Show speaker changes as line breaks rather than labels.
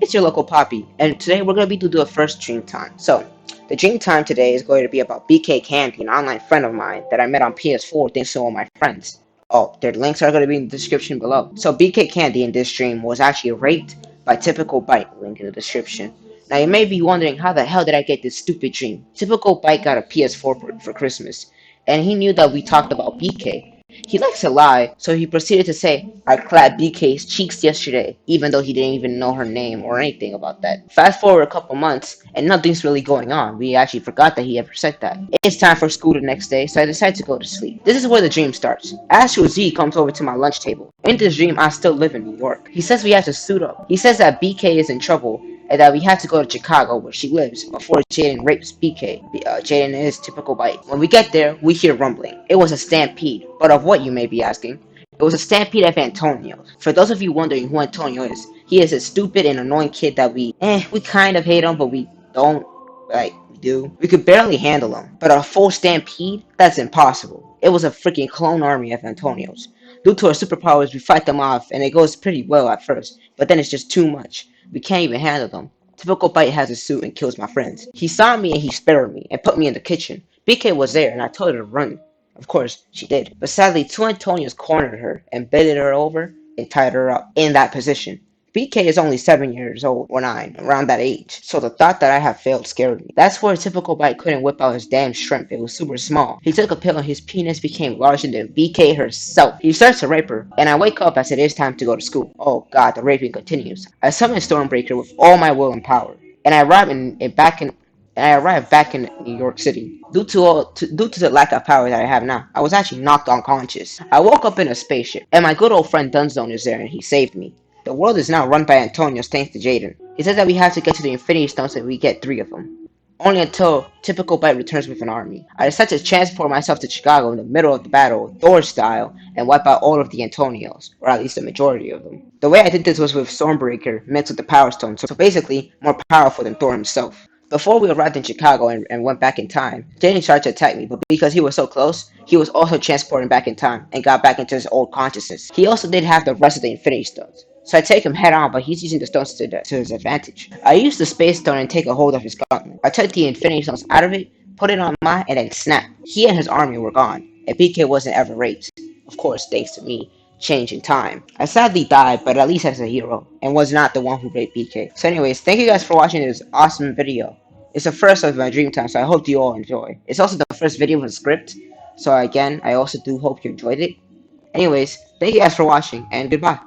it's your local Poppy, and today we're going to be doing the first Dream Time. So, the Dream Time today is going to be about BKcandy, an online friend of mine that I met on PS4 thanks to all my friends. Oh, their links are going to be in the description below. So, BKcandy in this stream was actually raped by Typical Bite, link in the description. Now, you may be wondering, how the hell did I get this stupid dream? Typical Bite got a PS4 for Christmas, and he knew that we talked about BK. He likes to lie, so he proceeded to say, I clapped BK's cheeks yesterday, even though he didn't even know her name or anything about that. Fast forward a couple months, and nothing's really going on. We actually forgot that he ever said that. It's time for school the next day, so I decide to go to sleep. This is where the dream starts. Astro Z comes over to my lunch table. In this dream, I still live in New York. He says we have to suit up. He says that BK is in trouble, and that we have to go to Chicago, where she lives, before Jaden rapes BK. Jaden is Typical Bite. When we get there, we hear rumbling. It was a stampede, but of what, you may be asking? It was a stampede of Antonio's. For those of you wondering who Antonio is, he is a stupid and annoying kid that we kind of hate him, but we don't, we do. We could barely handle him, but a full stampede? That's impossible. It was a freaking clone army of Antonios. Due to our superpowers, we fight them off, and it goes pretty well at first, but then it's just too much. We can't even handle them. Typical Bite has a suit and kills my friends. He saw me and he spared me and put me in the kitchen. BK was there and I told her to run. Of course, she did. But sadly, two Antonios cornered her and bended her over and tied her up in that position. BK is only 7 years old, or 9, around that age, so the thought that I have failed scared me. That's where Typical Bite couldn't whip out his damn shrimp, it was super small. He took a pill and his penis became larger than BK herself. He starts to rape her, and I wake up as it is time to go to school. Oh god, the raping continues. I summon Stormbreaker with all my will and power, and I arrive back in New York City. Due to the lack of power that I have now, I was actually knocked unconscious. I woke up in a spaceship, and my good old friend Dunzone is there, and he saved me. The world is now run by Antonio thanks to Jaden. He says that we have to get to the Infinity Stones and we get 3 of them. Only until Typical Bite returns with an army. I decide to transport myself to Chicago in the middle of the battle, Thor style, and wipe out all of the Antonios, or at least the majority of them. The way I did this was with Stormbreaker mixed with the Power Stone, so basically more powerful than Thor himself. Before we arrived in Chicago and went back in time, Jaden started to attack me, but because he was so close, he was also transported back in time and got back into his old consciousness. He also did have the rest of the Infinity Stones. So I take him head on, but he's using the stones to his advantage. I use the Space Stone and take a hold of his gauntlet. I took the Infinity Stones out of it, put it on mine, and then snap. He and his army were gone, and BK wasn't ever raped. Of course, thanks to me. Change in time. I sadly died, but at least as a hero, and was not the one who raped BK. So anyways, thank you guys for watching this awesome video. It's the first of my Dream Time, so I hope you all enjoy. It's also the first video with a script, so again, I also do hope you enjoyed it. Anyways, thank you guys for watching, and goodbye.